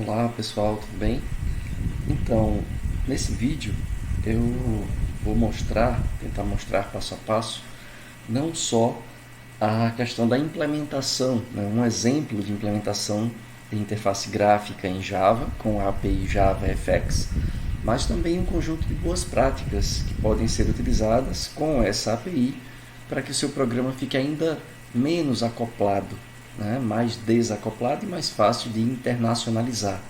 Olá pessoal, tudo bem? Então, nesse vídeo eu vou tentar mostrar passo a passo, não só a questão da implementação, né, um exemplo de implementação de interface gráfica em Java com a API JavaFX, mas também um conjunto de boas práticas que podem ser utilizadas com essa API para que o seu programa fique ainda menos acoplado, né, mais desacoplado e mais fácil de internacionalizar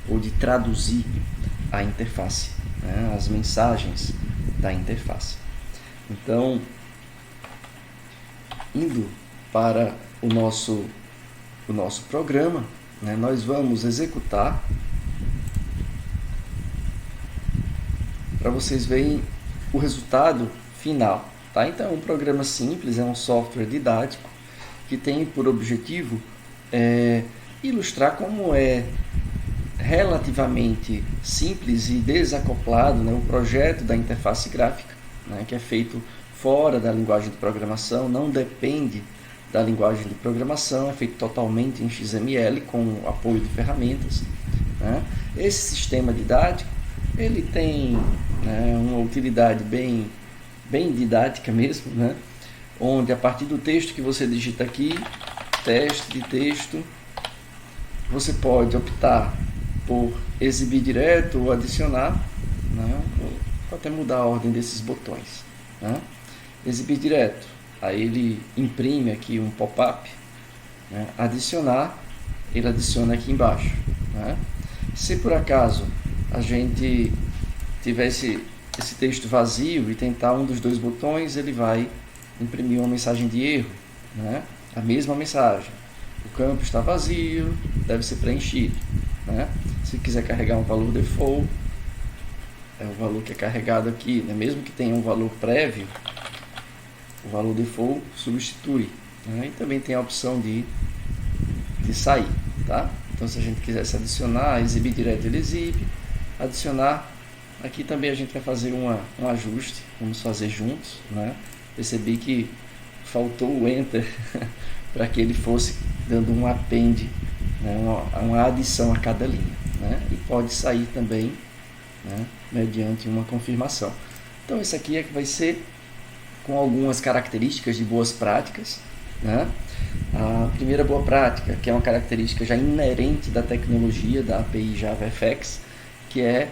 ou de traduzir a interface, né, as mensagens da interface. Então, indo para o nosso programa, né, nós vamos executar para vocês verem o resultado final. Tá? Então, é um programa simples, é um software didático que tem por objetivo ilustrar como é relativamente simples e desacoplado, né, o projeto da interface gráfica, né, que é feito fora da linguagem de programação, não depende da linguagem de programação, é feito totalmente em XML com apoio de ferramentas. Né. Esse sistema didático ele tem, né, uma utilidade bem didática mesmo, né, onde a partir do texto que você digita aqui, teste de texto, você pode optar por exibir direto ou adicionar, né? Vou até mudar a ordem desses botões, né? Exibir direto, aí ele imprime aqui um pop-up, né? Adicionar, ele adiciona aqui embaixo, né? Se por acaso a gente tivesse esse texto vazio e tentar um dos dois botões, ele vai imprimir uma mensagem de erro, né? A mesma mensagem, o campo está vazio, deve ser preenchido, né? Se quiser carregar um valor default, é o valor que é carregado aqui, né? Mesmo que tenha um valor prévio, o valor default substitui, né? E também tem a opção de sair, tá? Então, se a gente quisesse adicionar, exibir direto, ele exibe. Adicionar, aqui também a gente vai fazer um ajuste, vamos fazer juntos, né? Percebi que faltou o enter para que ele fosse dando um append, né? uma adição a cada linha, né? E pode sair também, né, mediante uma confirmação. Então, isso aqui é que vai ser com algumas características de boas práticas, né? A primeira boa prática, que é uma característica já inerente da tecnologia da API JavaFX, que é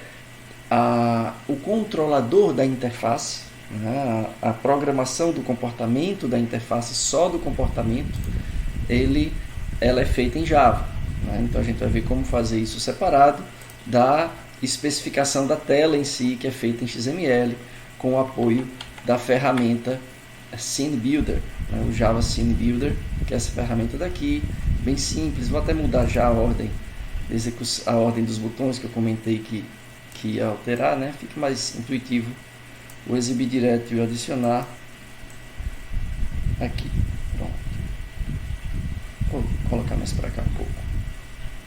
o controlador da interface, né? A programação do comportamento da interface, só do comportamento, ela é feita em Java, né? Então a gente vai ver como fazer isso separado da especificação da tela em si, que é feita em XML, com o apoio da ferramenta Scene Builder, né? O Java Scene Builder, que é essa ferramenta daqui, bem simples. Vou até mudar já a ordem dos botões que eu comentei que ia alterar, né? Fica mais intuitivo o exibir direto e o adicionar aqui. Pronto. Vou colocar mais para cá um pouco.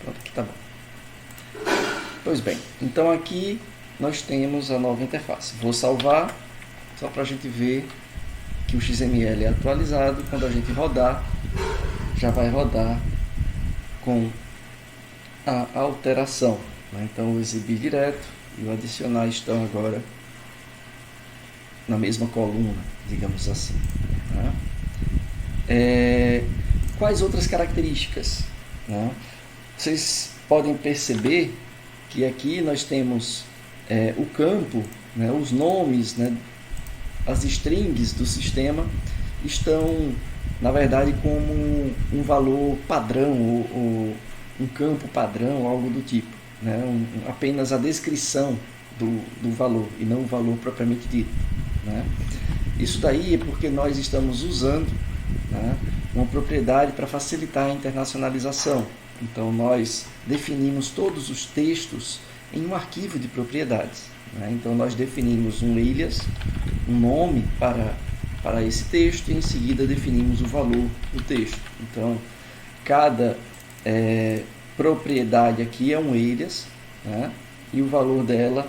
Pronto, aqui tá bom. Pois bem, então aqui nós temos a nova interface. Vou salvar, só para a gente ver que o XML é atualizado. Quando a gente rodar, já vai rodar com a alteração, né? Então o exibir direto e o adicionar estão agora na mesma coluna, digamos assim, né? Quais outras características, né? Vocês podem perceber que aqui nós temos o campo, né, os nomes, né, as strings do sistema estão, na verdade, como um valor padrão ou um campo padrão, algo do tipo, né, apenas a descrição do valor e não o valor propriamente dito, né? Isso daí é porque nós estamos usando, né, uma propriedade para facilitar a internacionalização. Então nós definimos todos os textos em um arquivo de propriedades, né? Então nós definimos um alias, um nome para esse texto, e em seguida definimos o valor do texto. Então cada propriedade aqui é um alias, né? E o valor dela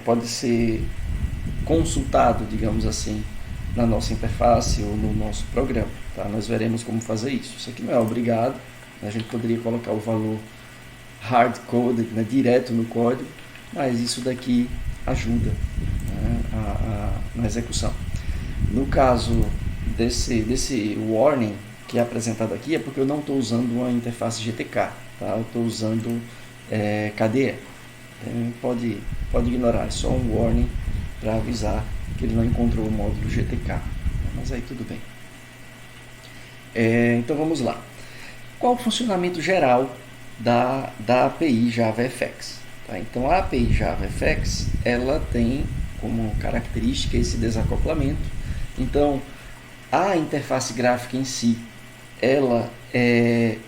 pode ser consultado, digamos assim, na nossa interface ou no nosso programa, tá? Nós veremos como fazer isso. Isso aqui não é obrigado, a gente poderia colocar o valor hard-coded, né, direto no código, mas isso daqui ajuda, né, na execução. No caso desse warning que é apresentado aqui, é porque eu não estou usando uma interface GTK, tá? Eu estou usando KDE. Então, pode ignorar, é só um warning para avisar que ele não encontrou o módulo GTK, mas aí tudo bem. Então vamos lá. Qual o funcionamento geral da API JavaFX? Tá? Então a API JavaFX ela tem como característica esse desacoplamento. Então a interface gráfica em si ela é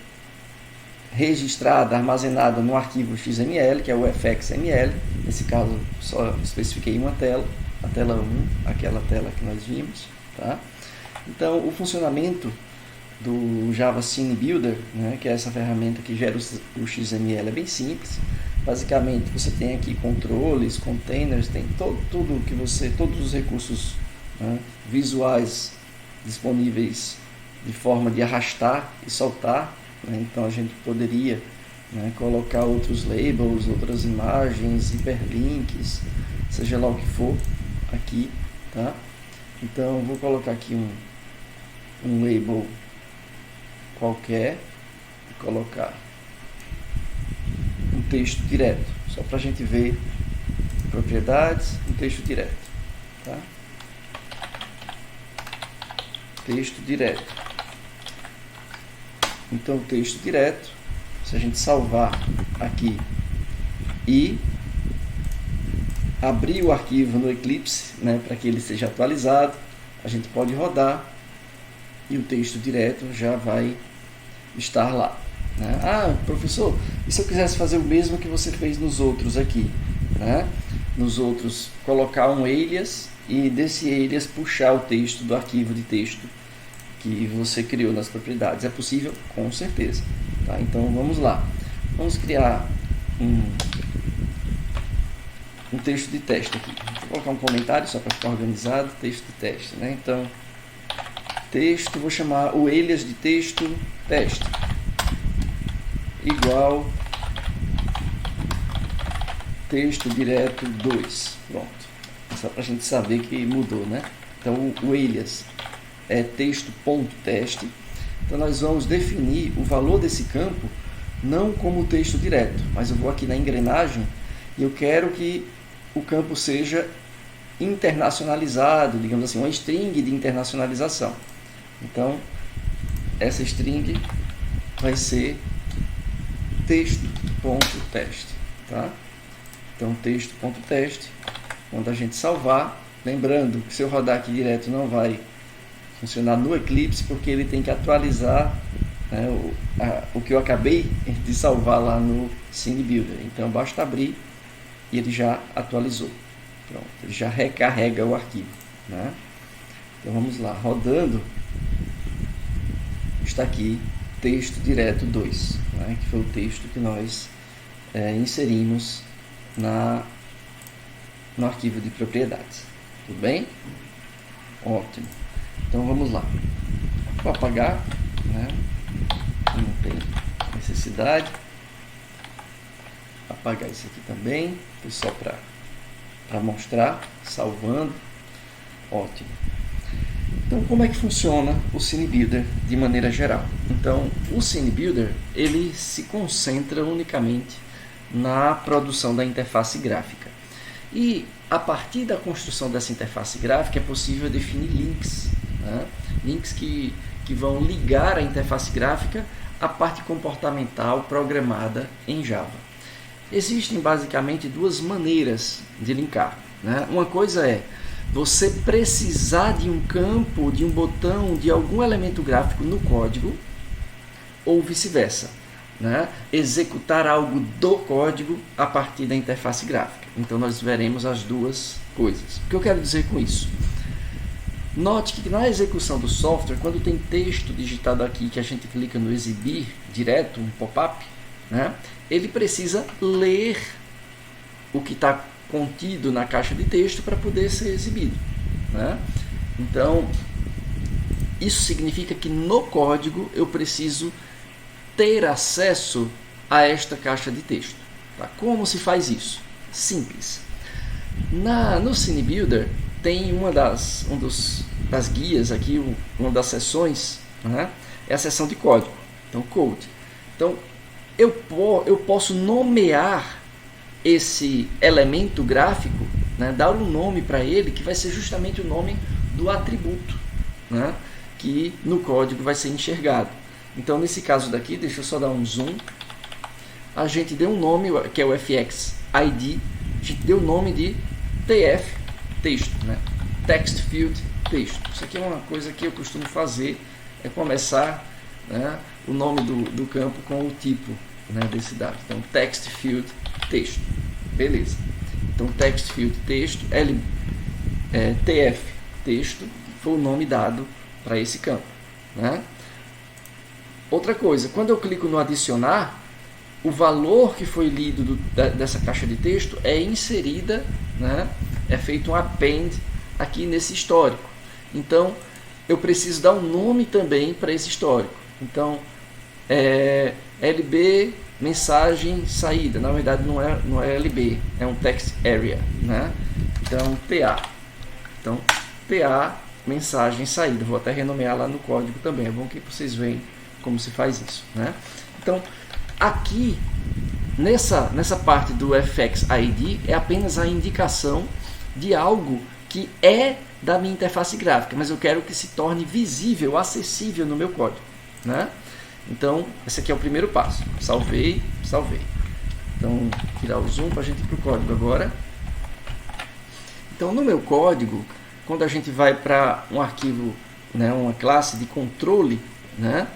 registrada, armazenada no arquivo XML, que é o fxml. Nesse caso só especifiquei uma tela, a tela 1, aquela tela que nós vimos. Tá? Então o funcionamento do Java Scene Builder, né, que é essa ferramenta que gera o XML, é bem simples. Basicamente você tem aqui controles, containers, tem tudo que todos os recursos, né, visuais disponíveis de forma de arrastar e soltar, né? Então a gente poderia, né, colocar outros labels, outras imagens, hiperlinks, seja lá o que for aqui, tá? Então eu vou colocar aqui um label qualquer e colocar um texto direto, só para a gente ver propriedades, um texto direto, tá? Texto direto. Então, texto direto, se a gente salvar aqui e abrir o arquivo no Eclipse, né, para que ele seja atualizado, a gente pode rodar e o texto direto já vai estar lá, né? Ah, professor, e se eu quisesse fazer o mesmo que você fez nos outros aqui, né? Nos outros, colocar um alias e desse alias puxar o texto do arquivo de texto que você criou nas propriedades. É possível? Com certeza. Tá? Então vamos lá. Vamos criar um texto de teste aqui. Vou colocar um comentário só para ficar organizado. Texto de teste, né? Então, texto, vou chamar o alias de texto teste igual texto direto 2. Pronto. Só para a gente saber que mudou, né? Então o alias é texto.teste. Então nós vamos definir o valor desse campo não como texto direto, mas eu vou aqui na engrenagem e eu quero que o campo seja internacionalizado, digamos assim, uma string de internacionalização. Então essa string vai ser texto.teste, tá? Então texto.teste, quando a gente salvar, lembrando que se eu rodar aqui direto não vai funcionar no Eclipse, porque ele tem que atualizar, né, o que eu acabei de salvar lá no Scene Builder. Então basta abrir e ele já atualizou. Pronto, ele já recarrega o arquivo, né? Então vamos lá, rodando, está aqui texto direto 2, né, que foi o texto que nós inserimos no arquivo de propriedades. Tudo bem? Ótimo. Então vamos lá. Vou apagar, né? Não tem necessidade. Apagar isso aqui também, foi só para mostrar, salvando. Ótimo. Então como é que funciona o Scene Builder de maneira geral? Então o Scene Builder ele se concentra unicamente na produção da interface gráfica. E a partir da construção dessa interface gráfica é possível definir links, né? Links que vão ligar a interface gráfica à parte comportamental programada em Java. Existem basicamente duas maneiras de linkar, né? Uma coisa é você precisar de um campo, de um botão, de algum elemento gráfico no código, ou vice-versa, né? Executar algo do código a partir da interface gráfica. Então nós veremos as duas coisas. O que eu quero dizer com isso? Note que na execução do software, quando tem texto digitado aqui que a gente clica no exibir direto, um pop-up, né? Ele precisa ler o que está contido na caixa de texto para poder ser exibido, né? Então isso significa que no código eu preciso ter acesso a esta caixa de texto. Tá? Como se faz isso? Simples. No CineBuilder tem uma das guias aqui, uma das seções, né? É a seção de código, então Code. Então eu posso nomear esse elemento gráfico, né? Dar um nome para ele que vai ser justamente o nome do atributo, né? Que no código vai ser enxergado. Então nesse caso daqui, deixa eu só dar um zoom, a gente deu um nome que é o FX ID, a gente deu o nome de TF texto, né? Text Field texto. Isso aqui é uma coisa que eu costumo fazer, é começar, né, o nome do campo com o tipo, né, desse dado. Então Text Field texto, beleza. Então Text Field texto, TF texto foi o nome dado para esse campo, né? Outra coisa, quando eu clico no adicionar, o valor que foi lido dessa caixa de texto é inserida, né? É feito um append aqui nesse histórico. Então eu preciso dar um nome também para esse histórico. Então LB mensagem saída, na verdade não é LB, é um text area, né? Então TA mensagem saída. Vou até renomear lá no código também, é bom que vocês veem como se faz isso, né? Então aqui nessa parte do FX ID é apenas a indicação de algo que é da minha interface gráfica, mas eu quero que se torne visível, acessível no meu código, né? Então esse aqui é o primeiro passo. Salvei. Então tirar o zoom para a gente ir para o código agora. Então no meu código, quando a gente vai para um arquivo, né, uma classe de controle, né,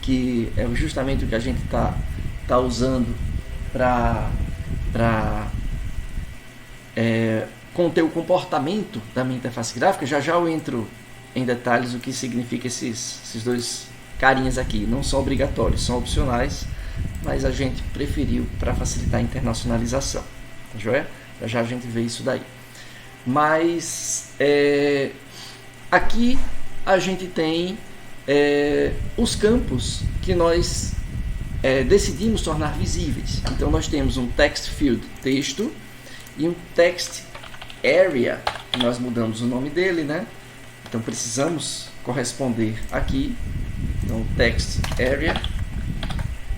que é justamente o que a gente tá usando para conter o comportamento da minha interface gráfica. Já eu entro em detalhes o que significa esses dois carinhas aqui. Não são obrigatórios, são opcionais, mas a gente preferiu para facilitar a internacionalização. Joia? Já a gente vê isso daí. Mas aqui a gente tem os campos que nós decidimos tornar visíveis. Então nós temos um text field texto e um text area, nós mudamos o nome dele, né? Então precisamos corresponder aqui. Então text area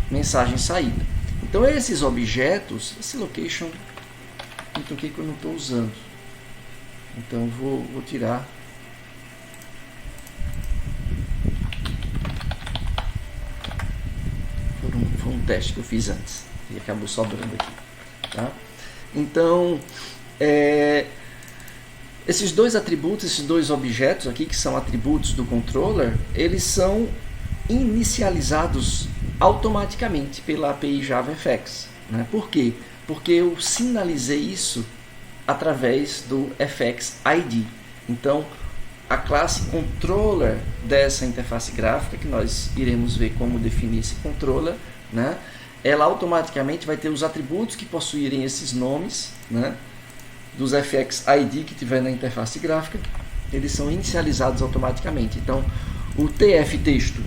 mensagem saída. Então esses objetos, esse location, então que eu não estou usando. Então vou tirar. Foi um teste que eu fiz antes e acabou sobrando aqui, tá? Então esses dois atributos, esses dois objetos aqui que são atributos do controller, eles são inicializados automaticamente pela API JavaFX, né? Por quê? Porque eu sinalizei isso através do FX ID. Então a classe controller dessa interface gráfica, que nós iremos ver como definir esse controller, né? Ela automaticamente vai ter os atributos que possuírem esses nomes, né? Dos FX ID que tiver na interface gráfica, eles são inicializados automaticamente. Então o TF texto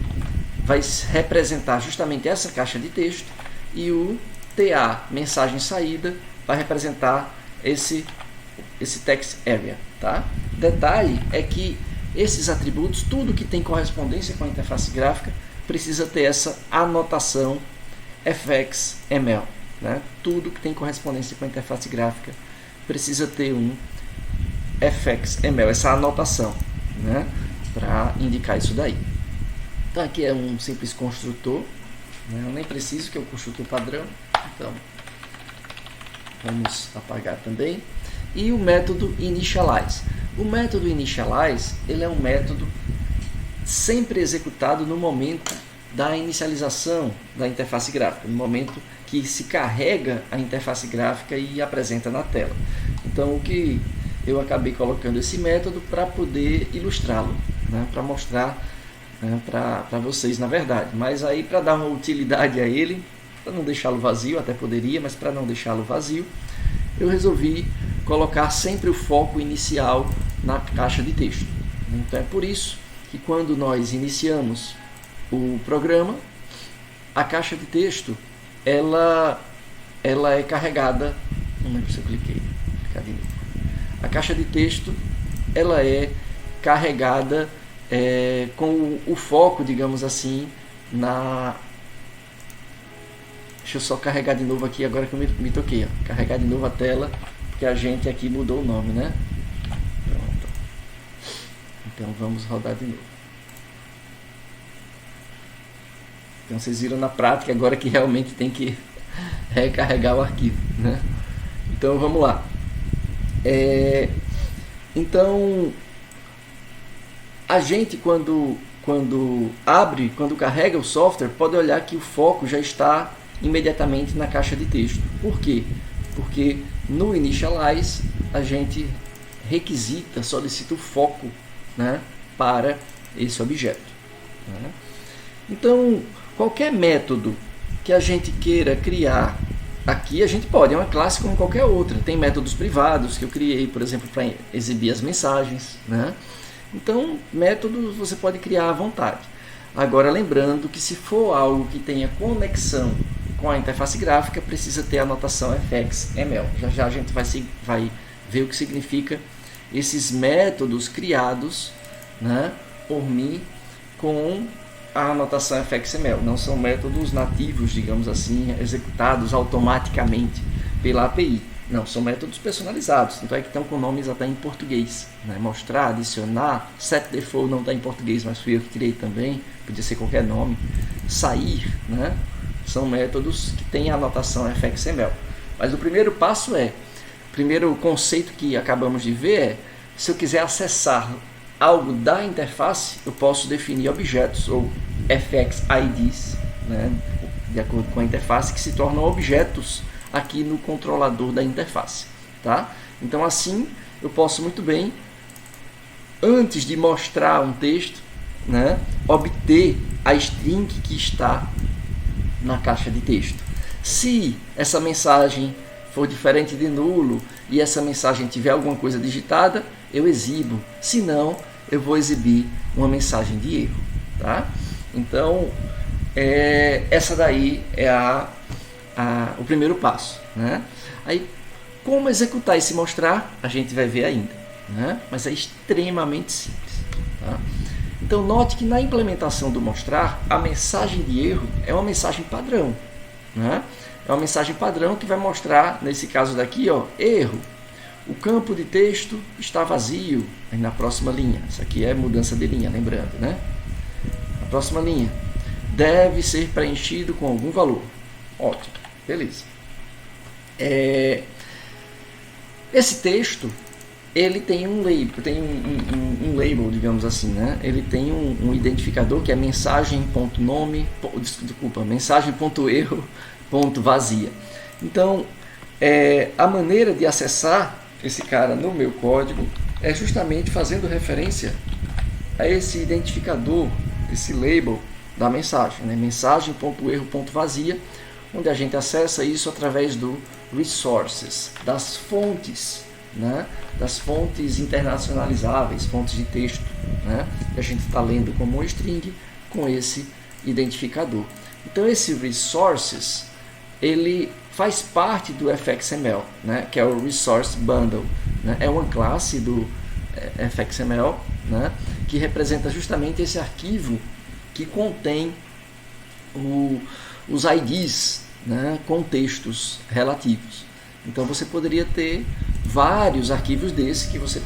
vai representar justamente essa caixa de texto e o TA mensagem saída vai representar esse text area, tá? Detalhe é que esses atributos, tudo que tem correspondência com a interface gráfica, precisa ter essa anotação FXML, né? Tudo que tem correspondência com a interface gráfica precisa ter um FXML, essa anotação, né? Para indicar isso daí. Então aqui é um simples construtor, né? Eu nem preciso, que é o construtor padrão, então vamos apagar também. E o método initialize. O método initialize, ele é um método sempre executado no momento da inicialização da interface gráfica, no momento que se carrega a interface gráfica e apresenta na tela. Então o que eu acabei colocando esse método para poder ilustrá-lo, né? Para mostrar, né, para vocês, na verdade. Mas aí, para dar uma utilidade a ele, para não deixá-lo vazio, até poderia, mas para não deixá-lo vazio, eu resolvi colocar sempre o foco inicial na caixa de texto. Então é por isso que quando nós iniciamos o programa, a caixa de texto ela é carregada, não lembro se eu cliquei, vou clicar de novo. A caixa de texto, ela é carregada com o foco, digamos assim, na... Deixa eu só carregar de novo aqui, agora que eu me toquei, ó. Carregar de novo a tela, porque a gente aqui mudou o nome, né? Pronto. Então vamos rodar de novo. Então vocês viram na prática agora que realmente tem que recarregar o arquivo, né? Então vamos lá. Então a gente quando carrega o software, pode olhar que o foco já está imediatamente na caixa de texto. Por quê? Porque no Initialize a gente solicita o foco, né, para esse objeto, né? Então qualquer método que a gente queira criar aqui, a gente pode, é uma classe como qualquer outra. Tem métodos privados que eu criei, por exemplo, para exibir as mensagens, né? Então, métodos você pode criar à vontade. Agora, lembrando que se for algo que tenha conexão com a interface gráfica, precisa ter a notação fxml. Já já a gente vai ver o que significa esses métodos criados, né, por mim com a anotação fxml. Não são métodos nativos, digamos assim, executados automaticamente pela API. Não, são métodos personalizados. Então é que estão com nomes até em português, né? Mostrar, adicionar, setDefault não está em português, mas fui eu que criei também, podia ser qualquer nome. Sair, né? São métodos que têm a anotação fxml. Mas o primeiro passo o primeiro conceito que acabamos de ver é, se eu quiser acessar algo da interface, eu posso definir objetos ou fxIDs, né, de acordo com a interface, que se tornam objetos aqui no controlador da interface, tá? Então assim eu posso muito bem, antes de mostrar um texto, né, obter a string que está na caixa de texto. Se essa mensagem for diferente de nulo e essa mensagem tiver alguma coisa digitada, eu exibo. Se não, eu vou exibir uma mensagem de erro, tá? Então, essa daí é o primeiro passo, né? Aí, como executar esse mostrar, a gente vai ver ainda, né? Mas é extremamente simples, tá? Então, note que na implementação do mostrar, a mensagem de erro é uma mensagem padrão, né? É uma mensagem padrão que vai mostrar, nesse caso daqui, ó, erro. O campo de texto está vazio. Aí na próxima linha, isso aqui é mudança de linha, lembrando, né? Na próxima linha, deve ser preenchido com algum valor. Ótimo, beleza. Esse texto, ele tem um label, digamos assim, né? Ele tem um identificador que é mensagem.nome, mensagem.erro.vazia. Então, a maneira de acessar esse cara no meu código é justamente fazendo referência a esse identificador, esse label da mensagem, né? Mensagem.erro.vazia, onde a gente acessa isso através do resources, das fontes, né? Das fontes internacionalizáveis, fontes de texto, né? Que a gente está lendo como uma string com esse identificador. Então esse resources, ele faz parte do fxml, né? Que é o resource bundle, né? É uma classe do fxml, né? Que representa justamente esse arquivo que contém os IDs, né? Com textos relativos. Então você poderia ter vários arquivos desses que você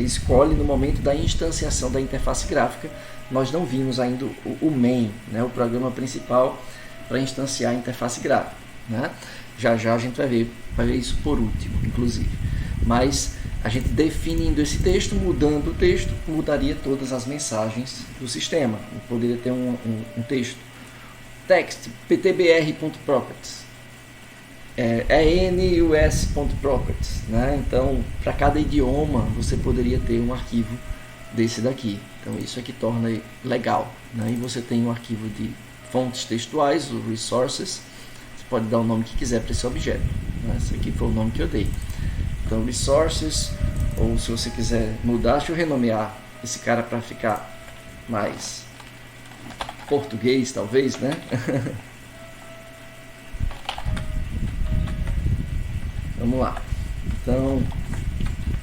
escolhe no momento da instanciação da interface gráfica. Nós não vimos ainda o main, né? O programa principal para instanciar a interface gráfica, né? Já já a gente vai ver isso por último, inclusive. Mas a gente definindo esse texto, mudando o texto, mudaria todas as mensagens do sistema. Eu poderia ter um texto text ptbr.properties, nus.properties, né? Então, para cada idioma você poderia ter um arquivo desse daqui. Então isso é que torna legal, né? E você tem um arquivo de fontes textuais, o resources. Você pode dar o nome que quiser para esse objeto, né? Esse aqui foi o nome que eu dei. Então resources, ou se você quiser mudar, deixa eu renomear esse cara para ficar mais português, talvez, né? Vamos lá. Então,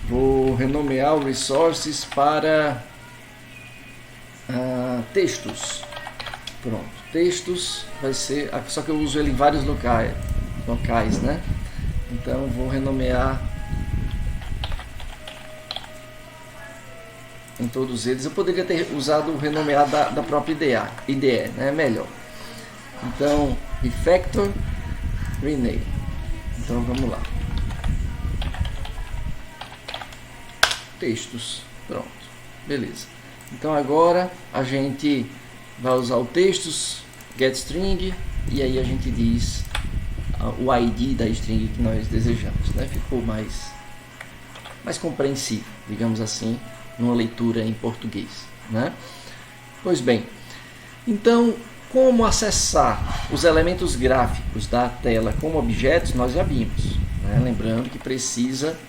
vou renomear o resources para textos. Pronto, textos vai ser, só que eu uso ele em vários locais, né? Então, vou renomear em todos eles. Eu poderia ter usado o renomear da própria IDE, né? Melhor. Então, refactor, rename. Então, vamos lá. Textos. Pronto. Beleza. Então, agora a gente vai usar o textos, getString, e aí a gente diz o ID da string que nós desejamos, né? Ficou mais compreensível, digamos assim, numa leitura em português, né? Pois bem, então, como acessar os elementos gráficos da tela como objetos, nós já vimos, né? Lembrando que precisa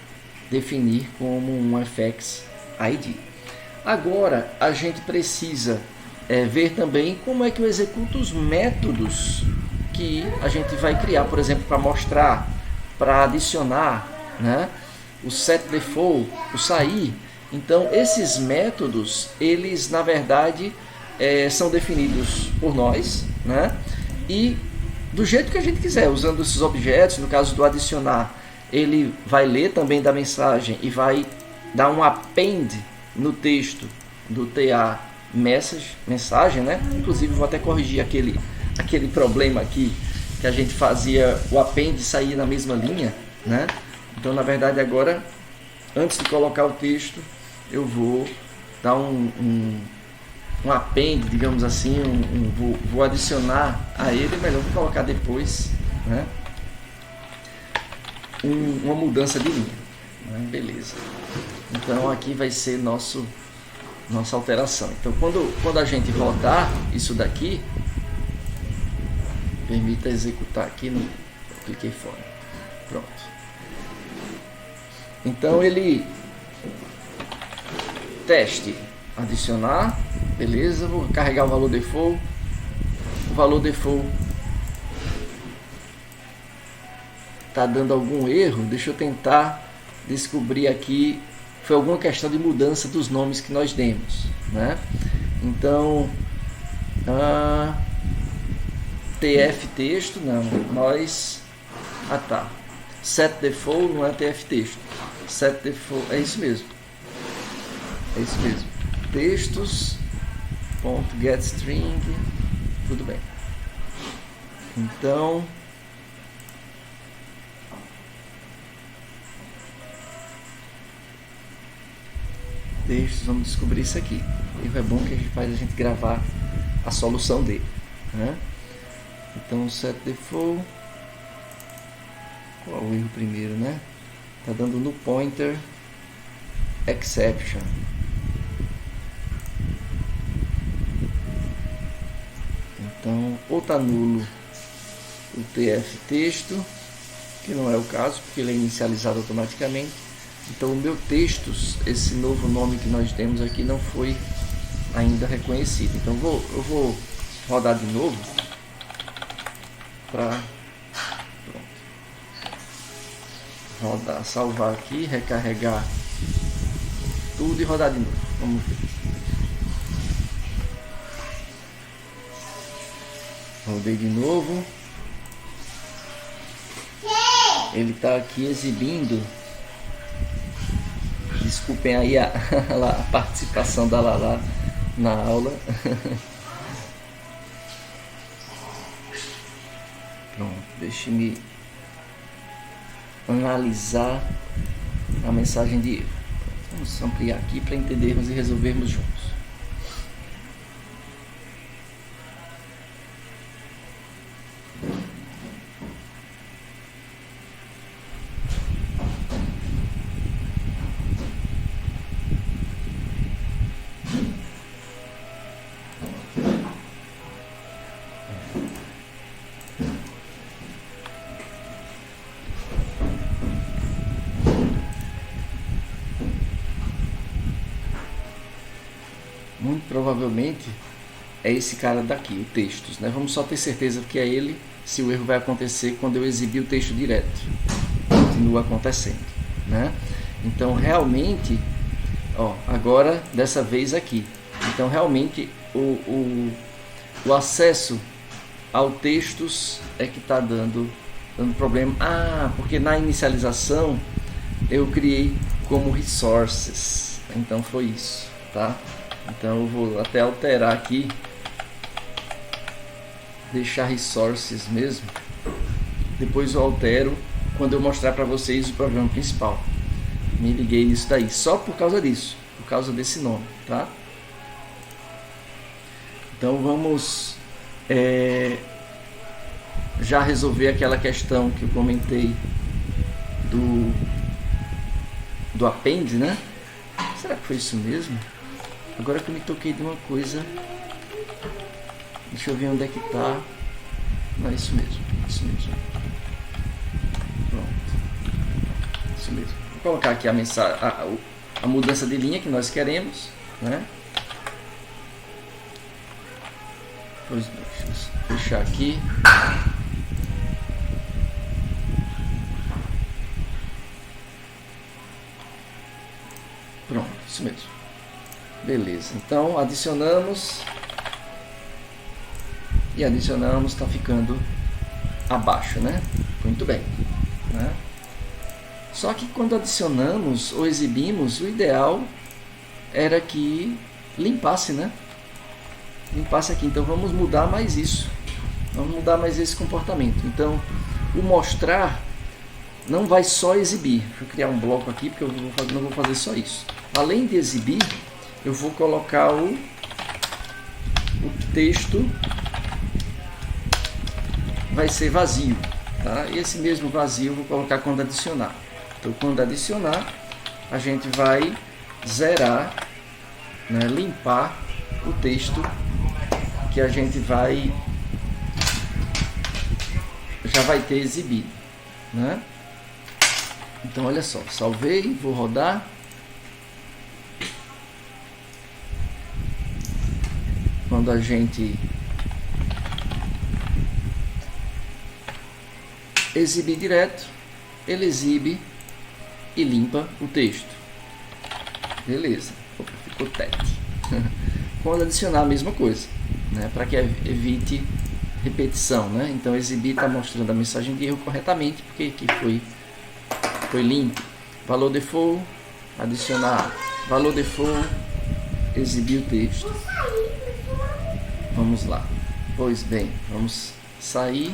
definir como um FX ID. Agora, a gente precisa ver também como é que eu executo os métodos que a gente vai criar, por exemplo, para mostrar, para adicionar, né? O setDefault, o sair. Então, esses métodos, eles na verdade são definidos por nós, né? E do jeito que a gente quiser, usando esses objetos. No caso do adicionar, ele vai ler também da mensagem e vai dar um append no texto do TA mensagem, né? Inclusive, vou até corrigir aquele problema aqui, que a gente fazia o append sair na mesma linha, né? Então, na verdade, agora, antes de colocar o texto, eu vou dar um append, digamos assim, vou adicionar a ele, melhor vou colocar depois, né? Uma mudança de linha, né? Beleza. Então, aqui vai ser nossa alteração. Então, quando a gente rodar isso daqui, permita executar aqui, cliquei fora. Pronto. Então, ele teste, adicionar, beleza, vou carregar o valor default. O valor default está dando algum erro. Deixa eu tentar descobrir aqui. Foi alguma questão de mudança dos nomes que nós demos, né? Então, TF texto, não, nós, tá, setDefault não é TF texto, setDefault, é isso mesmo, textos.getString, tudo bem. Então, textos, vamos descobrir isso aqui. O erro é bom que faz a gente gravar a solução dele, né? Então, setDefault, qual o erro primeiro, né? Tá dando no pointer exception. Então, ou tá nulo o TF texto, que não é o caso, porque ele é inicializado automaticamente. Então, o meu textos, esse novo nome que nós temos aqui, não foi ainda reconhecido. Então, eu vou rodar de novo para rodar, salvar aqui, recarregar tudo e rodar de novo. Vamos ver. Rodei de novo. Ele está aqui exibindo. Desculpem aí a participação da Lala na aula. Pronto, deixe-me analisar a mensagem de erro. Vamos ampliar aqui para entendermos e resolvermos juntos. Muito provavelmente é esse cara daqui, o textos, né? Vamos só ter certeza que é ele, se o erro vai acontecer quando eu exibir o texto direto. continua acontecendo, né? Então realmente, ó, agora dessa vez aqui, então realmente o acesso ao textos é que está dando problema. Porque na inicialização eu criei como resources, então foi isso, tá? Então eu vou até alterar aqui, deixar resources mesmo, depois eu altero quando eu mostrar para vocês o programa principal. Me liguei nisso daí, só por causa disso, por causa desse nome, tá? Então vamos já resolver aquela questão que eu comentei do append, né? Será que foi isso mesmo? Agora que eu me toquei de uma coisa, deixa eu ver onde é que tá. Não, é isso mesmo, pronto, isso mesmo. Vou colocar aqui a mensagem, a mudança de linha que nós queremos, né? Pois, deixa eu fechar aqui. Pronto, isso mesmo. Beleza, então adicionamos. E adicionamos, está ficando abaixo, né? Muito bem, né? Só que quando adicionamos ou exibimos, o ideal era que limpasse, né? Limpasse aqui. Então vamos mudar mais isso. Vamos mudar mais esse comportamento. Então o mostrar não vai só exibir. Deixa eu criar um bloco aqui, porque eu não vou fazer só isso. Além de exibir, eu vou colocar o texto vai ser vazio, tá? E esse mesmo vazio eu vou colocar quando adicionar. Então quando adicionar, a gente vai zerar, né, limpar o texto que a gente já vai ter exibido, né? Então olha só, salvei, vou rodar. Quando a gente exibir direto, ele exibe e limpa o texto. Beleza. Opa, ficou tete. Quando adicionar, a mesma coisa, né? Para que evite repetição, né? Então exibir está mostrando a mensagem de erro corretamente, porque aqui foi limpo. Valor default, adicionar valor default, exibir o texto. Vamos lá. Pois bem, vamos sair.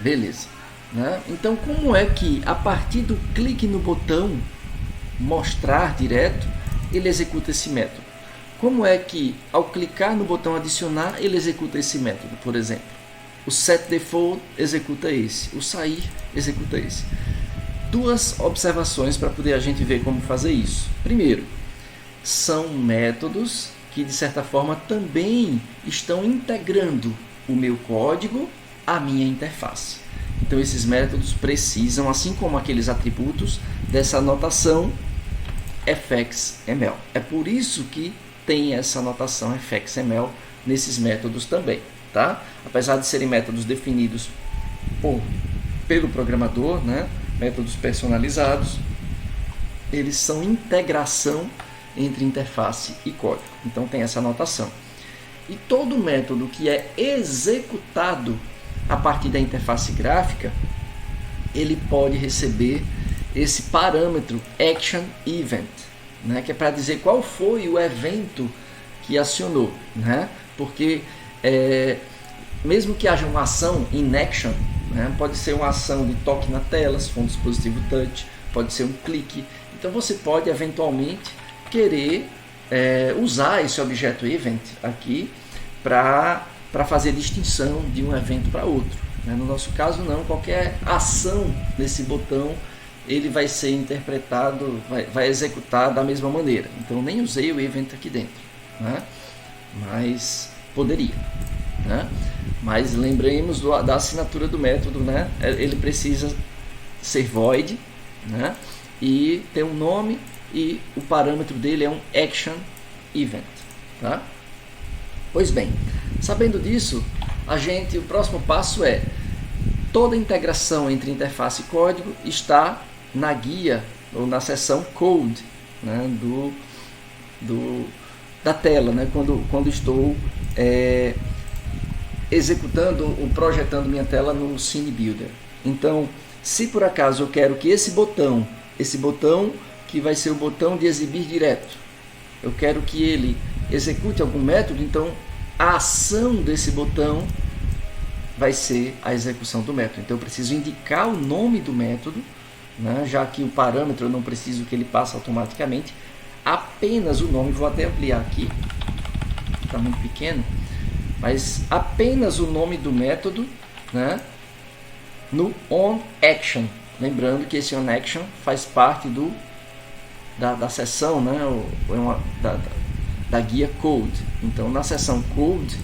Beleza, né? Então como é que a partir do clique no botão mostrar direto, ele executa esse método? Como é que ao clicar no botão adicionar, ele executa esse método? Por exemplo, o set default executa esse, o sair executa esse. Duas observações para poder a gente ver como fazer isso. Primeiro, são métodos que de certa forma também estão integrando o meu código à minha interface. Então esses métodos precisam, assim como aqueles atributos, dessa anotação fxml. É por isso que tem essa anotação fxml nesses métodos também, tá? Apesar de serem métodos definidos pelo programador, né? Métodos personalizados, eles são integração entre interface e código. Então tem essa anotação. E todo método que é executado a partir da interface gráfica, ele pode receber esse parâmetro action event, né, que é para dizer qual foi o evento que acionou, né? Porque mesmo que haja uma ação in action, né, pode ser uma ação de toque na tela, se for um dispositivo touch, pode ser um clique. Então você pode eventualmente querer usar esse objeto event aqui para fazer distinção de um evento para outro, né? No nosso caso não, qualquer ação nesse botão ele vai ser interpretado, vai executar da mesma maneira. Então nem usei o event aqui dentro, né? Mas poderia, né? Mas lembremos da assinatura do método, né? Ele precisa ser void, né? E ter um nome, e o parâmetro dele é um action event, tá? Pois bem, sabendo disso, o próximo passo é toda a integração entre interface e código está na guia ou na seção Code, né, da tela, né, quando estou executando ou projetando minha tela no Scene Builder. Então, se por acaso eu quero que esse botão que vai ser o botão de exibir direto, eu quero que ele execute algum método, então a ação desse botão vai ser a execução do método. Então eu preciso indicar o nome do método, né, já que o parâmetro eu não preciso que ele passe automaticamente, apenas o nome, vou até ampliar aqui, está muito pequeno, mas apenas o nome do método, né, no onAction. Lembrando que esse onAction faz parte da seção, né, da guia Code. Então na seção Code,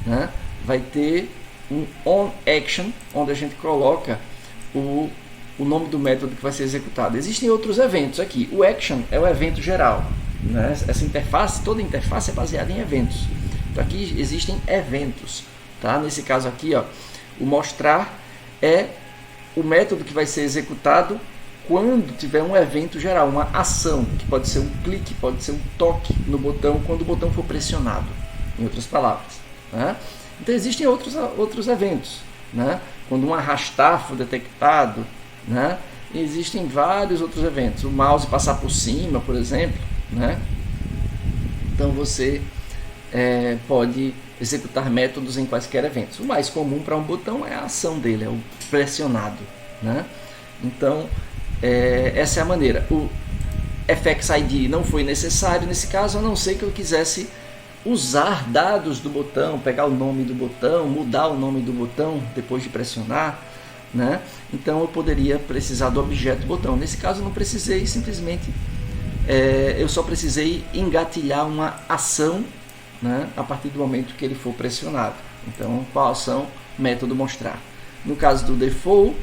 né, vai ter um onAction, onde a gente coloca o nome do método que vai ser executado. Existem outros eventos aqui. O Action é o evento geral, né? Essa interface, toda interface é baseada em eventos. Então aqui existem eventos, tá? Nesse caso aqui, ó, o mostrar é o método que vai ser executado quando tiver um evento geral, uma ação, que pode ser um clique, pode ser um toque no botão, quando o botão for pressionado, em outras palavras, né? Então existem outros eventos, né? Quando um arrastar for detectado, né? Existem vários outros eventos. O mouse passar por cima, por exemplo, né? Então você pode executar métodos em quaisquer eventos. O mais comum para um botão é a ação dele, é o pressionado, né? Então essa é a maneira. O FXID não foi necessário nesse caso, a não ser que eu quisesse usar dados do botão, pegar o nome do botão, mudar o nome do botão depois de pressionar, né? Então eu poderia precisar do objeto botão. Nesse caso eu não precisei, simplesmente eu só precisei engatilhar uma ação, né, a partir do momento que ele for pressionado. Então qual ação? Método mostrar. No caso do default,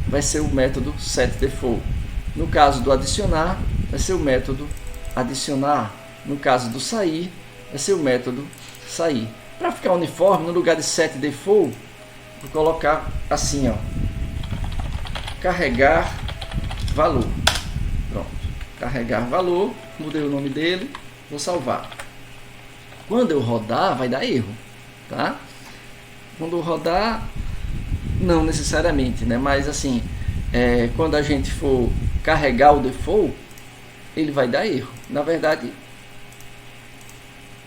vai ser o método setDefault. No caso do adicionar, vai ser o método adicionar. No caso do sair, vai ser o método sair. Para ficar uniforme, no lugar de setDefault, vou colocar assim, ó, carregar valor. Pronto, carregar valor, mudei o nome dele, vou salvar. Quando eu rodar, vai dar erro, tá? Quando eu rodar, não necessariamente, né? Mas assim, quando a gente for carregar o default, ele vai dar erro. Na verdade,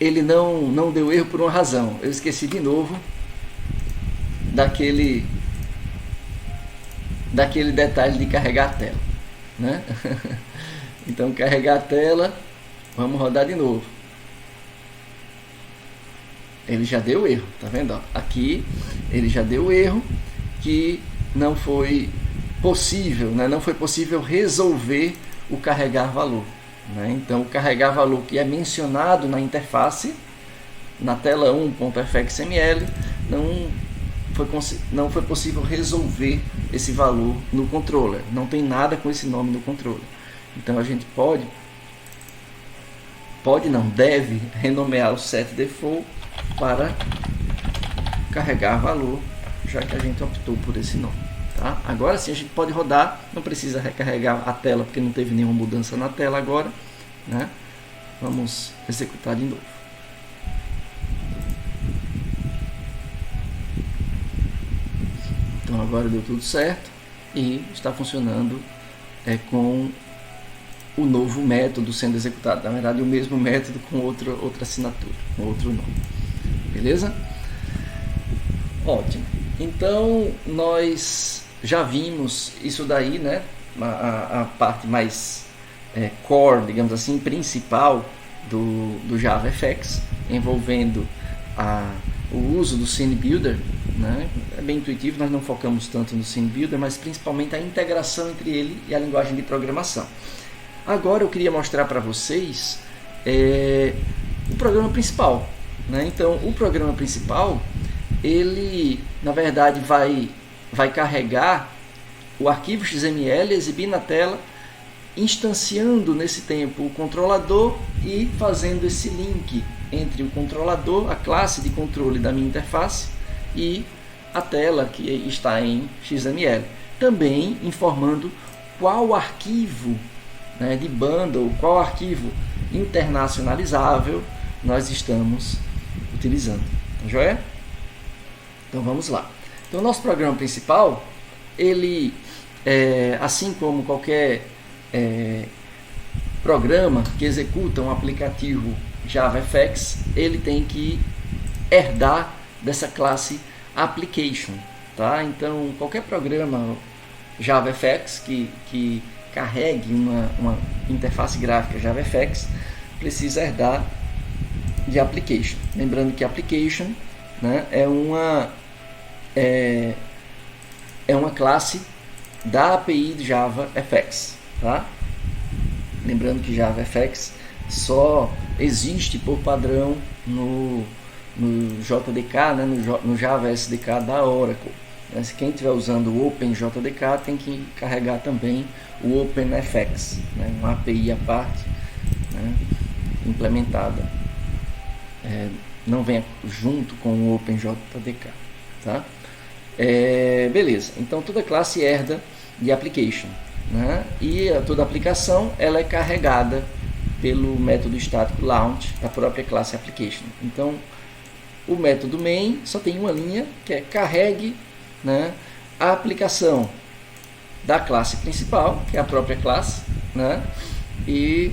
ele não deu erro por uma razão. Eu esqueci de novo daquele detalhe de carregar a tela, né? Então carregar a tela, vamos rodar de novo. Ele já deu erro, tá vendo? Aqui ele já deu erro, que não foi possível, né? Não foi possível resolver o carregar valor, né? Então o carregar valor que é mencionado na interface, na tela 1.fxml, não foi possível resolver esse valor no controller. Não tem nada com esse nome no controller. Então a gente deve renomear o setDefault para carregar valor, já que a gente optou por esse nome, tá? Agora sim a gente pode rodar, não precisa recarregar a tela porque não teve nenhuma mudança na tela agora, né? Vamos executar de novo. Então agora deu tudo certo e está funcionando com o novo método sendo executado. Na verdade, o mesmo método com outra assinatura, com outro nome. Beleza? Ótimo. Então nós já vimos isso daí, né? A parte mais core, digamos assim, principal do JavaFX, envolvendo o uso do Scene Builder, né? É bem intuitivo, nós não focamos tanto no Scene Builder, mas principalmente a integração entre ele e a linguagem de programação. Agora eu queria mostrar para vocês o programa principal, né? Então o programa principal, ele na verdade vai carregar o arquivo XML, exibir na tela, instanciando nesse tempo o controlador e fazendo esse link entre o controlador, a classe de controle da minha interface, e a tela que está em XML. Também informando qual arquivo, né, de bundle, qual arquivo internacionalizável nós estamos utilizando. Tá joia? Então vamos lá. Então, o nosso programa principal, ele, assim como qualquer programa que executa um aplicativo JavaFX, ele tem que herdar dessa classe Application. Tá? Então, qualquer programa JavaFX que carregue uma interface gráfica JavaFX precisa herdar de Application. Lembrando que Application, né, é uma classe da API de JavaFX. Tá? Lembrando que JavaFX só existe por padrão no JDK, né, no Java SDK da Oracle. Se quem estiver usando o OpenJDK tem que carregar também o OpenFX, né, uma API à parte, né, implementada. Não vem junto com o OpenJDK. Tá? Beleza, então toda classe herda de Application, né? E toda aplicação ela é carregada pelo método estático launch da própria classe Application. Então o método main só tem uma linha, que é carregue, né, a aplicação da classe principal, que é a própria classe, né, e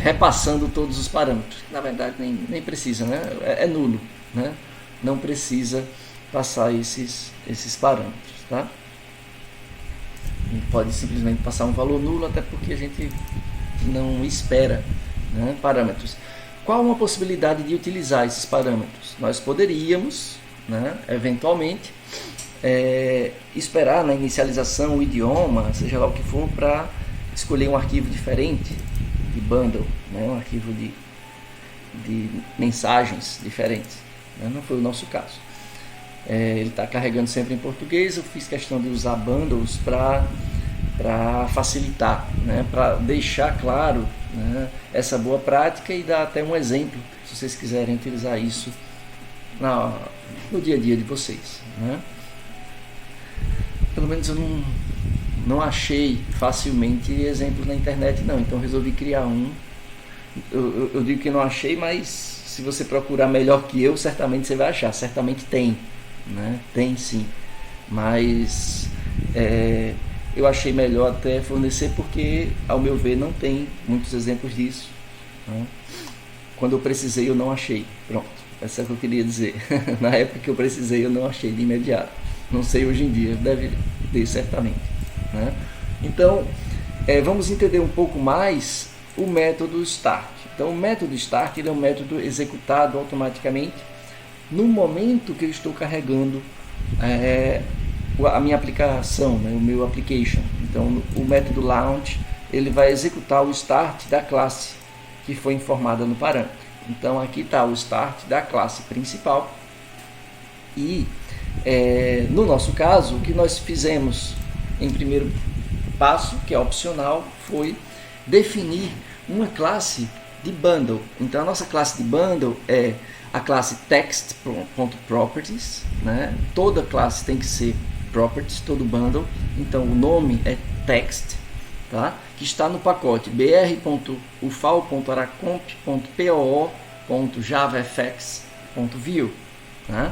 repassando todos os parâmetros. Na verdade nem precisa, né, é nulo, né, não precisa passar esses parâmetros. Tá? A gente pode simplesmente passar um valor nulo, até porque a gente não espera, né, parâmetros. Qual uma possibilidade de utilizar esses parâmetros? Nós poderíamos, né, eventualmente, esperar na inicialização o idioma, seja lá o que for, para escolher um arquivo diferente de bundle, né, um arquivo de mensagens diferentes. Né? Não foi o nosso caso. Ele está carregando sempre em português. Eu fiz questão de usar bundles para facilitar, né, para deixar claro, né, essa boa prática e dar até um exemplo, se vocês quiserem utilizar isso no dia a dia de vocês. Né? Pelo menos eu não achei facilmente exemplos na internet, não, então resolvi criar um. Eu digo que não achei, mas se você procurar melhor que eu, certamente você vai achar, certamente tem, né? Tem sim, mas eu achei melhor até fornecer, porque ao meu ver não tem muitos exemplos disso, né? Quando eu precisei eu não achei, pronto, essa é o que eu queria dizer. Na época que eu precisei eu não achei de imediato, não sei hoje em dia, deve ter certamente, né? Então vamos entender um pouco mais o método start. Então o método start ele é um método executado automaticamente no momento que eu estou carregando a minha aplicação, né, o meu application. Então o método launch ele vai executar o start da classe que foi informada no parâmetro. Então aqui está o start da classe principal e no nosso caso o que nós fizemos em primeiro passo, que é opcional, foi definir uma classe de bundle. Então a nossa classe de bundle é a classe text.properties, né? Toda classe tem que ser properties, todo bundle. Então o nome é text, tá? Que está no pacote br.ufal.aracomp.poo.javafx.view, né?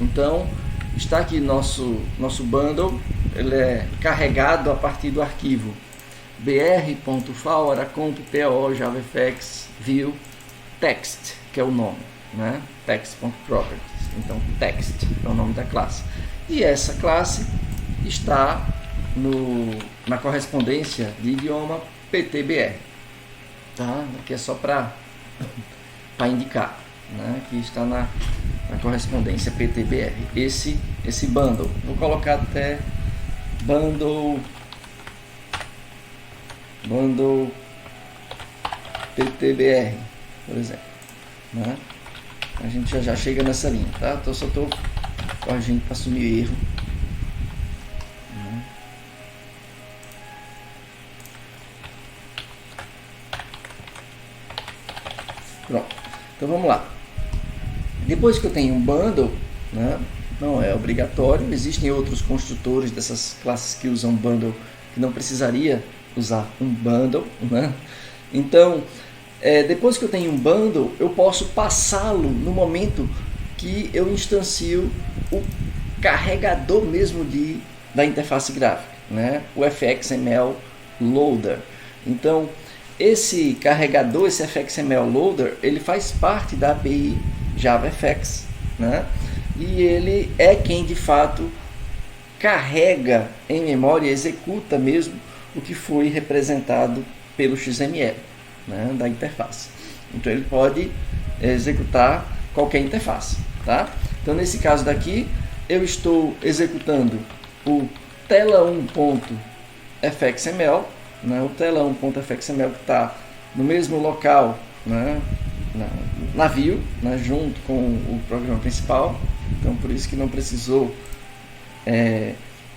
Então está aqui nosso bundle, ele é carregado a partir do arquivo br.ufal.aracomp.poo.javafx.view text, que é o nome, né? Text.properties. Então text é o nome da classe. E essa classe está na correspondência de idioma PTBR. Tá? Aqui é só para indicar, né? Que está na correspondência PTBR. Esse bundle. Vou colocar até bundle PTBR, por exemplo, né? A gente já chega nessa linha, tá? Então só estou corrigindo para assumir erro. Pronto. Então vamos lá. Depois que eu tenho um bundle, né, não é obrigatório. Existem outros construtores dessas classes que usam bundle que não precisaria usar um bundle, né? Então, depois que eu tenho um bundle, eu posso passá-lo no momento que eu instancio o carregador mesmo da interface gráfica, né? O FXML Loader. Então, esse carregador, esse FXML Loader, ele faz parte da API JavaFX, né? E ele é quem de fato carrega em memória e executa mesmo o que foi representado pelo XML, né, da interface. Então ele pode executar qualquer interface, tá? Então nesse caso daqui eu estou executando o tela1.fxml, né, o tela1.fxml que está no mesmo local, né, na view, né, junto com o programa principal. Então por isso que não precisou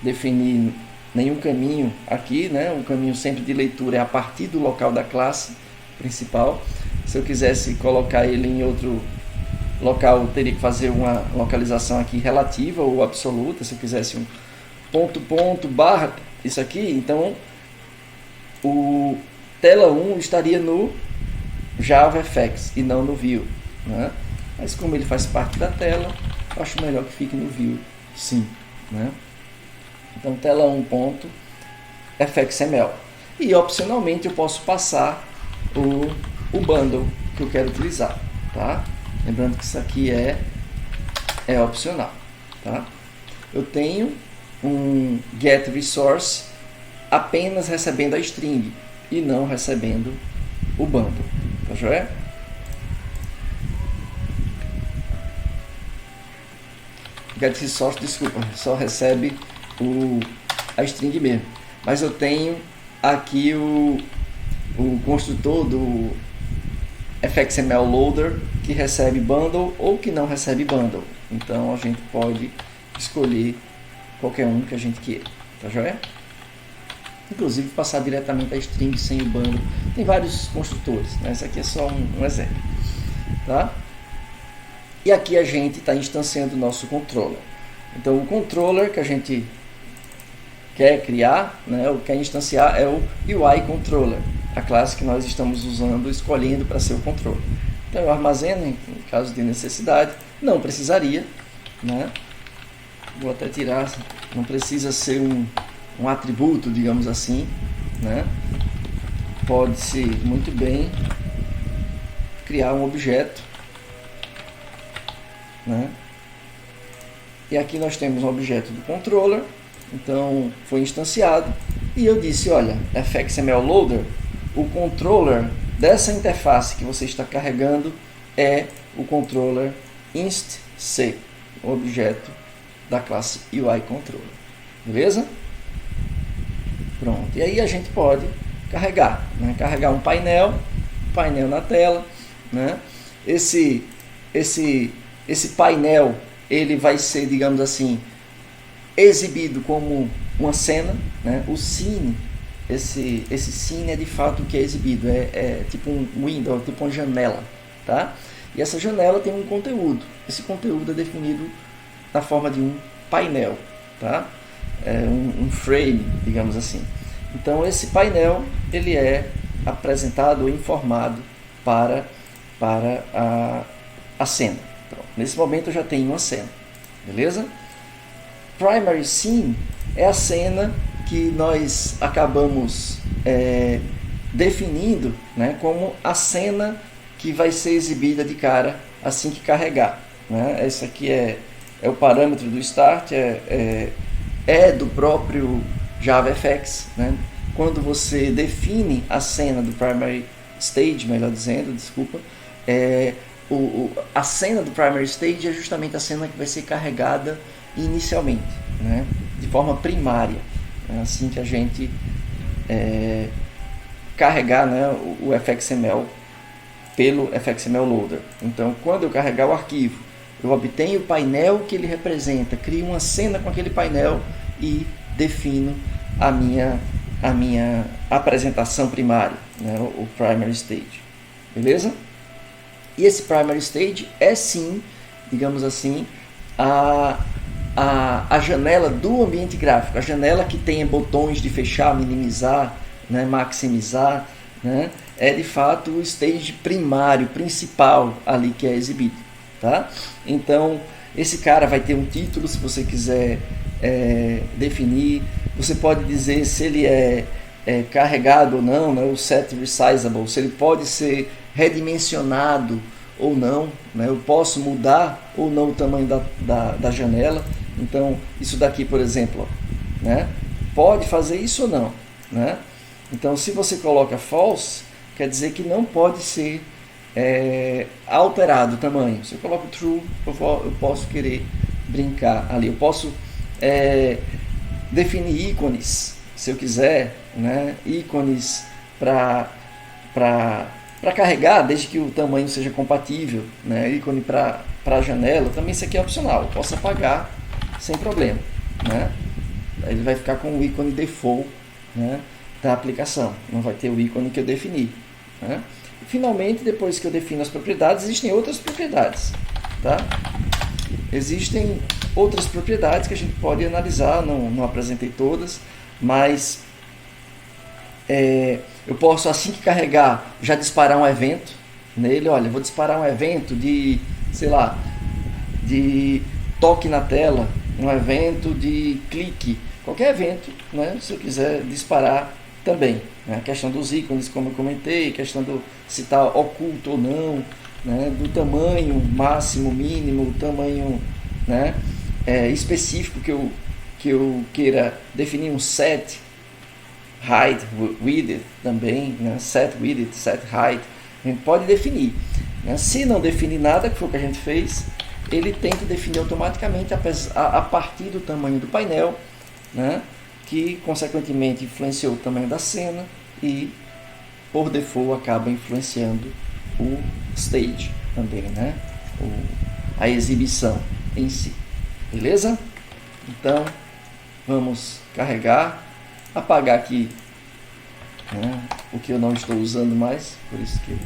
definir nenhum caminho aqui, né? O caminho sempre de leitura é a partir do local da classe principal. Se eu quisesse colocar ele em outro local, eu teria que fazer uma localização aqui relativa ou absoluta. Se eu quisesse um ponto barra isso aqui, então o tela1 estaria no JavaFX e não no view, né? Mas como ele faz parte da tela, acho melhor que fique no view, sim, né? Então tela1.fxml. E opcionalmente eu posso passar o bundle que eu quero utilizar, tá? Lembrando que isso aqui é opcional, tá? Eu tenho um getResource apenas recebendo a string e não recebendo o bundle, tá joia? GetResource, desculpa, só recebe a string mesmo. Mas eu tenho aqui o construtor do FXML Loader que recebe bundle ou que não recebe bundle. Então a gente pode escolher qualquer um que a gente queira, tá joia? Inclusive passar diretamente a string sem o bundle. Tem vários construtores, né? Esse aqui é só um exemplo, tá? E aqui a gente está instanciando o nosso controller. Então o controller que a gente quer criar, né, ou quer instanciar, é o UI Controller, a classe que nós estamos usando, escolhendo para ser o controller. Então eu armazeno em caso de necessidade, não precisaria, né? Vou até tirar, não precisa ser um atributo, digamos assim, né? Pode-se muito bem criar um objeto, né? E aqui nós temos um objeto do controller. Então foi instanciado e eu disse, olha, FXML Loader, o controller dessa interface que você está carregando é o controller inst.c, o objeto da classe UI Controller, beleza? Pronto, e aí a gente pode carregar, né? Carregar um painel na tela, né? Esse painel, ele vai ser, digamos assim, exibido como uma cena, né? O scene, esse scene é de fato o que é exibido, é tipo um window, tipo uma janela, tá? E essa janela tem um conteúdo, esse conteúdo é definido na forma de um painel, tá? Um frame, digamos assim. Então esse painel, ele é apresentado ou informado para a cena. Pronto. Nesse momento eu já tenho uma cena, beleza? Primary Scene é a cena que nós acabamos definindo, né, como a cena que vai ser exibida de cara assim que carregar, né? Esse aqui é o parâmetro do start, é do próprio JavaFX, né? Quando você define a cena do primary stage, melhor dizendo, desculpa, a cena do primary stage é justamente a cena que vai ser carregada inicialmente, né? De forma primária, é assim que a gente carregar, né, o FXML pelo FXML Loader. Então, quando eu carregar o arquivo, eu obtenho o painel que ele representa, crio uma cena com aquele painel e defino a minha apresentação primária, né, o primary stage, beleza? E esse primary stage é sim, digamos assim, a janela do ambiente gráfico, a janela que tenha botões de fechar, minimizar, né, maximizar, né, é de fato o stage primário, principal ali que é exibido. Tá? Então, esse cara vai ter um título, se você quiser definir. Você pode dizer se ele é carregado ou não, né, o set resizable, se ele pode ser redimensionado ou não, né, eu posso mudar ou não o tamanho da janela. Então, isso daqui, por exemplo, né, pode fazer isso ou não. Né? Então, se você coloca false, quer dizer que não pode ser alterado o tamanho. Se eu coloco true, eu posso querer brincar ali. Eu posso definir ícones, se eu quiser, né? Ícones para carregar, desde que o tamanho seja compatível, né? Ícone para a janela, também isso aqui é opcional, eu posso apagar sem problema, né? Ele vai ficar com o ícone default, né, da aplicação, não vai ter o ícone que eu defini, né? E, finalmente, depois que eu defino as propriedades, existem outras propriedades, tá? Existem outras propriedades que a gente pode analisar, não apresentei todas, mas eu posso, assim que carregar, já disparar um evento nele. Olha, vou disparar um evento de, sei lá, de toque na tela, um evento de clique, qualquer evento, né, se eu quiser disparar também. Né? A questão dos ícones, como eu comentei, questão do se está oculto ou não, né, do tamanho máximo, mínimo, tamanho, né, específico que eu queira definir, um set height, width também, né, set width, set height, a gente pode definir. Né? Se não definir nada, que foi o que a gente fez, ele tenta definir automaticamente a partir do tamanho do painel, né, que consequentemente influenciou o tamanho da cena e por default acaba influenciando o stage também, né, a exibição em si. Beleza? Então vamos carregar, apagar aqui, né, o que eu não estou usando mais, por isso que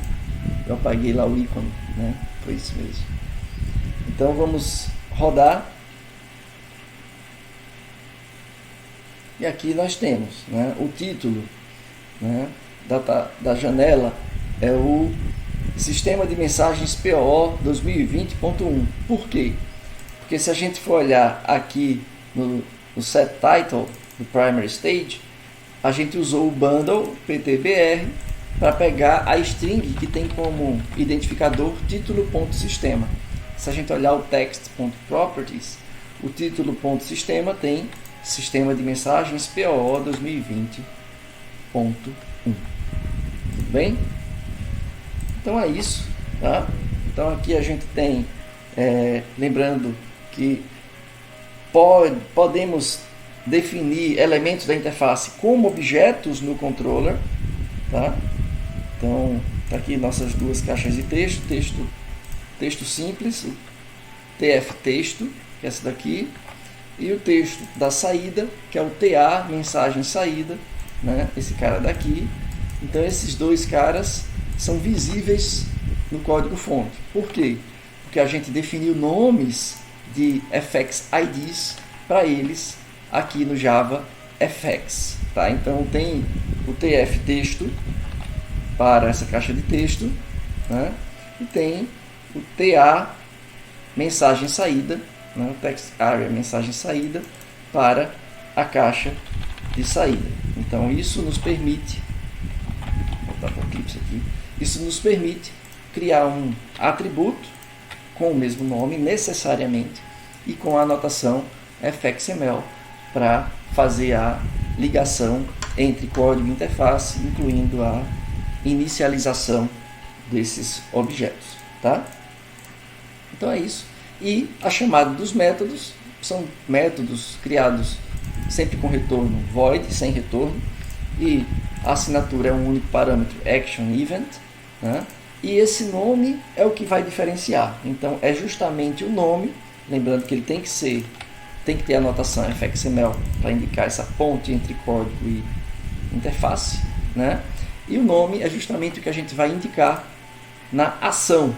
eu apaguei lá o ícone, né, foi isso mesmo. Então vamos rodar. E aqui nós temos, né, o título, né, da janela é o Sistema de Mensagens PO 2020.1. Por quê? Porque se a gente for olhar aqui no set title do primary stage, a gente usou o bundle PTBR para pegar a string que tem como identificador título.sistema. Se a gente olhar o text.properties, o título.sistema tem Sistema de Mensagens PO 2020.1. Tudo bem? Então é isso, tá? Então aqui a gente tem, lembrando que podemos definir elementos da interface como objetos no controller, tá? Então tá aqui nossas duas caixas de texto simples, o TF texto, que é essa daqui, e o texto da saída, que é o TA, mensagem saída, né? Esse cara daqui. Então esses dois caras são visíveis no código fonte. Por quê? Porque a gente definiu nomes de FX IDs para eles aqui no Java FX, tá? Então tem o TF texto para essa caixa de texto, né? E tem o TA mensagem saída, né? O text area mensagem saída para a caixa de saída. Então isso nos permite, vou botar o eclipse aqui, isso nos permite criar um atributo com o mesmo nome necessariamente e com a anotação fxml para fazer a ligação entre código e interface, incluindo a inicialização desses objetos, tá? Então é isso. E a chamada dos métodos são métodos criados sempre com retorno void, sem retorno, e a assinatura é um único parâmetro action event, né? E esse nome é o que vai diferenciar. Então é justamente o nome, lembrando que ele tem que ter a anotação fxml para indicar essa ponte entre código e interface, né? E o nome é justamente o que a gente vai indicar na ação,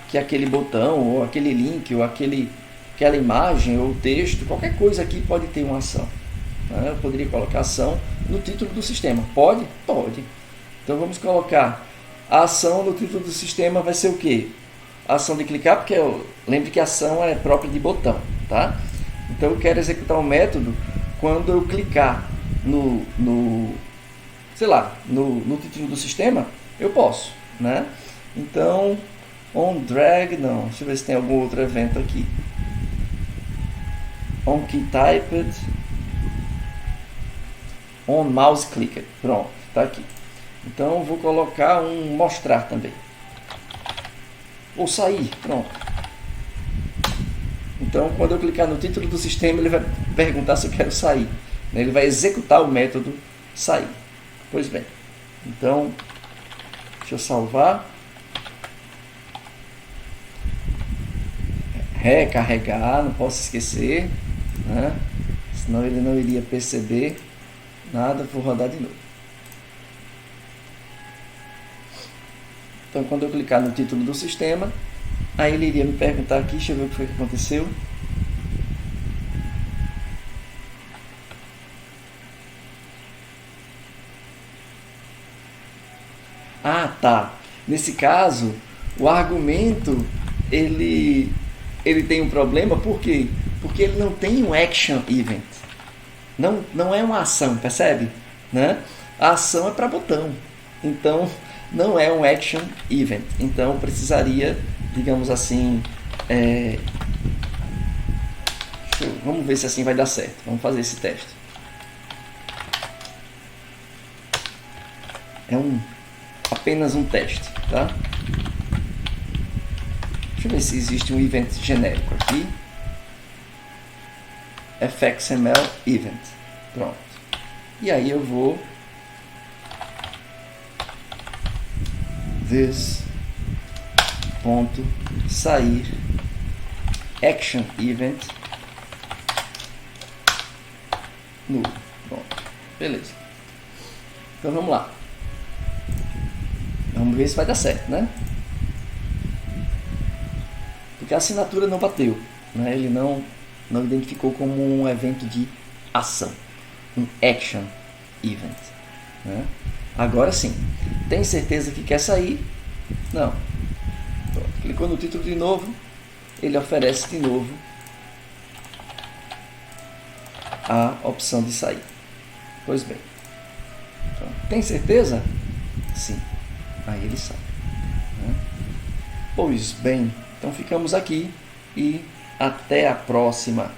que é aquele botão, ou aquele link, ou aquela aquela imagem ou texto, qualquer coisa aqui pode ter uma ação. Né? Eu poderia colocar ação no título do sistema. Pode? Pode. Então vamos colocar a ação no título do sistema vai ser o quê? A ação de clicar, porque lembre que a ação é própria de botão, tá? Então eu quero executar um método quando eu clicar no título do sistema, eu posso, né? Então, on drag, não, deixa eu ver se tem algum outro evento aqui. On key typed, on mouse clicked, pronto, tá aqui. Então eu vou colocar um mostrar também. Ou sair, pronto. Então quando eu clicar no título do sistema, ele vai perguntar se eu quero sair. Ele vai executar o método sair. Pois bem, então deixa eu salvar. Recarregar, não posso esquecer, né? Senão ele não iria perceber nada. Vou rodar de novo. Então quando eu clicar no título do sistema, aí ele iria me perguntar aqui, deixa eu ver o que foi que aconteceu. Ah, tá. Nesse caso, o argumento ele tem um problema, por quê? Porque ele não tem um action event. Não é uma ação, percebe? Né? A ação é para botão. Então, não é um action event. Então, precisaria, digamos assim, vamos ver se assim vai dar certo. Vamos fazer esse teste. É apenas um teste, tá? Deixa eu ver se existe um event genérico aqui. fxml event. Pronto. E aí eu vou this ponto sair action event null. Pronto. Beleza. Então vamos lá. Vamos ver se vai dar certo, né? Porque a assinatura não bateu, né? Ele não identificou como um evento de ação, um action event, né? Agora sim, tem certeza que quer sair? Não. Pronto. Clicou no título de novo, ele oferece de novo a opção de sair. Pois bem. Então, tem certeza? Sim. Aí ele sai. Né? Pois bem, então ficamos aqui e até a próxima.